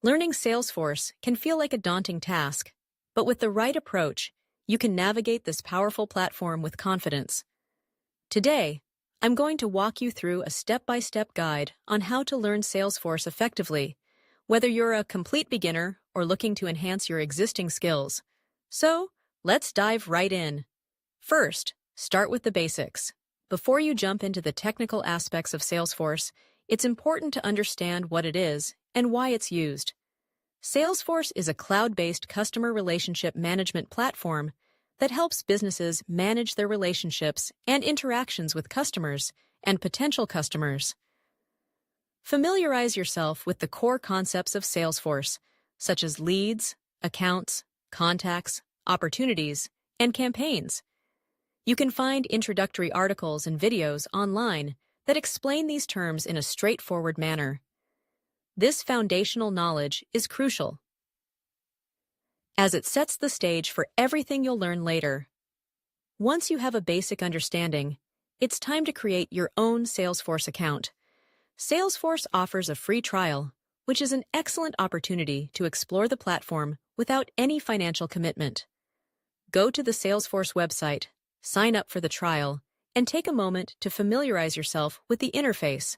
Learning Salesforce can feel like a daunting task, but with the right approach, you can navigate this powerful platform with confidence. Today, I'm going to walk you through a step-by-step guide on how to learn Salesforce effectively, whether you're a complete beginner or looking to enhance your existing skills. So, let's dive right in. First, start with the basics. Before you jump into the technical aspects of Salesforce, it's important to understand what it is and why it's used. Salesforce is a cloud-based customer relationship management platform that helps businesses manage their relationships and interactions with customers and potential customers. Familiarize yourself with the core concepts of Salesforce, such as leads, accounts, contacts, opportunities, and campaigns. You can find introductory articles and videos online that explain these terms in a straightforward manner. This foundational knowledge is crucial, as it sets the stage for everything you'll learn later. Once you have a basic understanding, it's time to create your own Salesforce account. Salesforce offers a free trial, which is an excellent opportunity to explore the platform without any financial commitment. Go to the Salesforce website, sign up for the trial, and take a moment to familiarize yourself with the interface.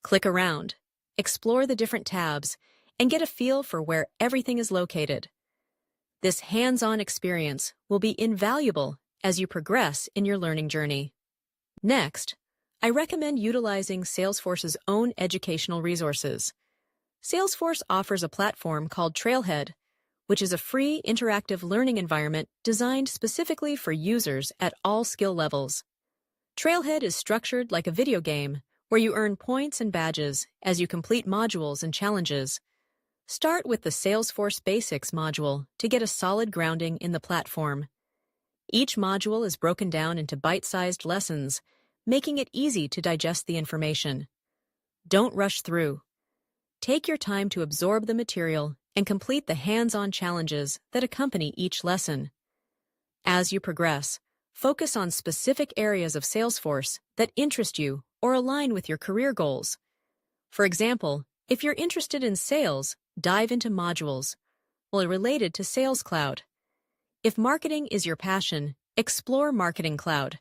Click around, explore the different tabs, and get a feel for where everything is located. This hands-on experience will be invaluable as you progress in your learning journey. Next, I recommend utilizing Salesforce's own educational resources. Salesforce offers a platform called Trailhead, which is a free, interactive learning environment designed specifically for users at all skill levels. Trailhead is structured like a video game, where you earn points and badges as you complete modules and challenges. Start with the Salesforce Basics module to get a solid grounding in the platform. Each module is broken down into bite-sized lessons, making it easy to digest the information. Don't rush through. Take your time to absorb the material and complete the hands-on challenges that accompany each lesson. As you progress, focus on specific areas of Salesforce that interest you or align with your career goals. For example, if you're interested in sales, dive into modules related to Sales Cloud. If marketing is your passion, explore Marketing Cloud.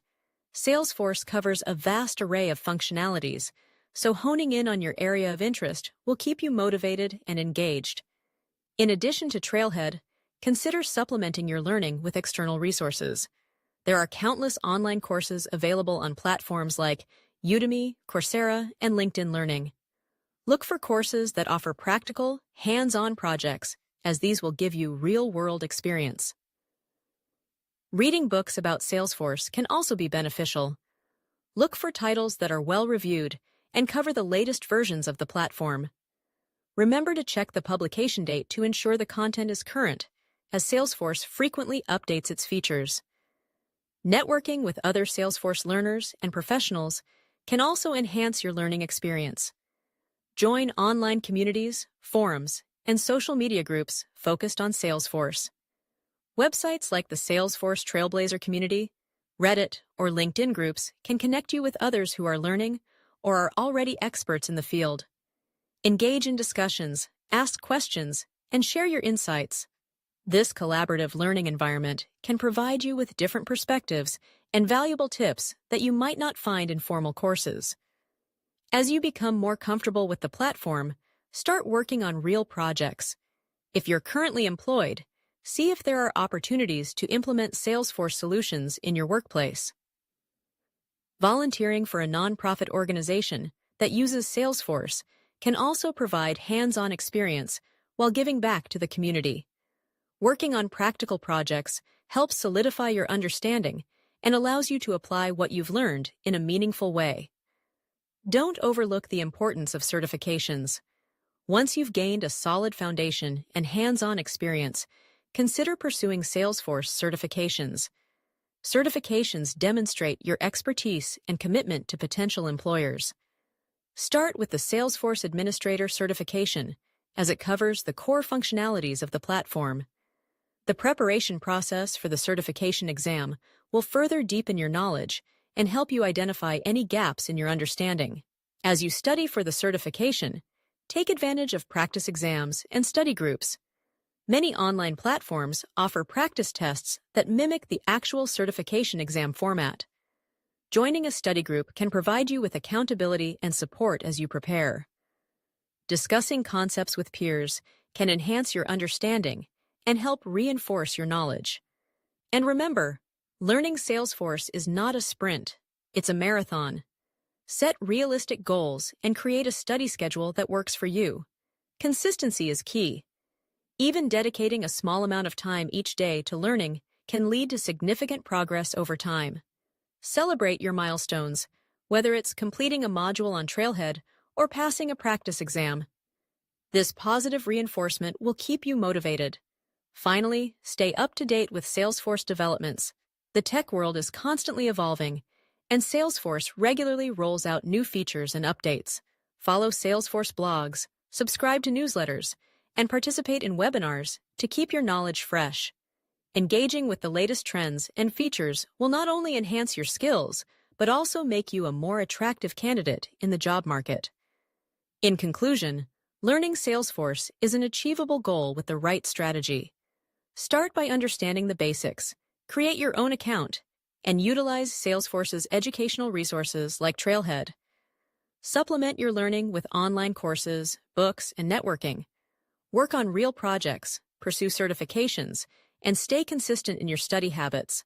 Salesforce covers a vast array of functionalities, so honing in on your area of interest will keep you motivated and engaged. In addition to Trailhead, consider supplementing your learning with external resources. There are countless online courses available on platforms like Udemy, Coursera, and LinkedIn Learning. Look for courses that offer practical, hands-on projects, as these will give you real-world experience. Reading books about Salesforce can also be beneficial. Look for titles that are well-reviewed and cover the latest versions of the platform. Remember to check the publication date to ensure the content is current, as Salesforce frequently updates its features. Networking with other Salesforce learners and professionals can also enhance your learning experience. Join online communities, forums, and social media groups focused on Salesforce. Websites like the Salesforce Trailblazer community, Reddit, or LinkedIn groups can connect you with others who are learning or are already experts in the field. Engage in discussions, ask questions, and share your insights. This collaborative learning environment can provide you with different perspectives and valuable tips that you might not find in formal courses. As you become more comfortable with the platform, start working on real projects. If you're currently employed, see if there are opportunities to implement Salesforce solutions in your workplace. Volunteering for a nonprofit organization that uses Salesforce can also provide hands-on experience while giving back to the community. Working on practical projects helps solidify your understanding and allows you to apply what you've learned in a meaningful way. Don't overlook the importance of certifications. Once you've gained a solid foundation and hands-on experience, consider pursuing Salesforce certifications. Certifications demonstrate your expertise and commitment to potential employers. Start with the Salesforce Administrator certification, as it covers the core functionalities of the platform. The preparation process for the certification exam will further deepen your knowledge and help you identify any gaps in your understanding. As you study for the certification, Take advantage of practice exams and study groups. Many online platforms offer practice tests that mimic the actual certification exam format. Joining a study group can provide you with accountability and support as you prepare. Discussing concepts with peers can enhance your understanding and help reinforce your knowledge. And remember, learning Salesforce is not a sprint, it's a marathon. Set realistic goals and create a study schedule that works for you. Consistency is key. Even dedicating a small amount of time each day to learning can lead to significant progress over time. Celebrate your milestones, whether it's completing a module on Trailhead or passing a practice exam. This positive reinforcement will keep you motivated. Finally, stay up to date with Salesforce developments. The tech world is constantly evolving, and Salesforce regularly rolls out new features and updates. Follow Salesforce blogs, subscribe to newsletters, and participate in webinars to keep your knowledge fresh. Engaging with the latest trends and features will not only enhance your skills, but also make you a more attractive candidate in the job market. In conclusion, learning Salesforce is an achievable goal with the right strategy. Start by understanding the basics, create your own account, and utilize Salesforce's educational resources like Trailhead. Supplement your learning with online courses, books, and networking. Work on real projects, pursue certifications, and stay consistent in your study habits.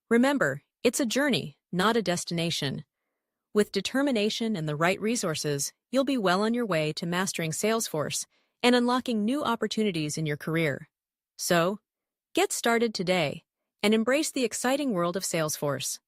Remember, it's a journey, not a destination. With determination and the right resources, you'll be well on your way to mastering Salesforce and unlocking new opportunities in your career. So, get started today and embrace the exciting world of Salesforce.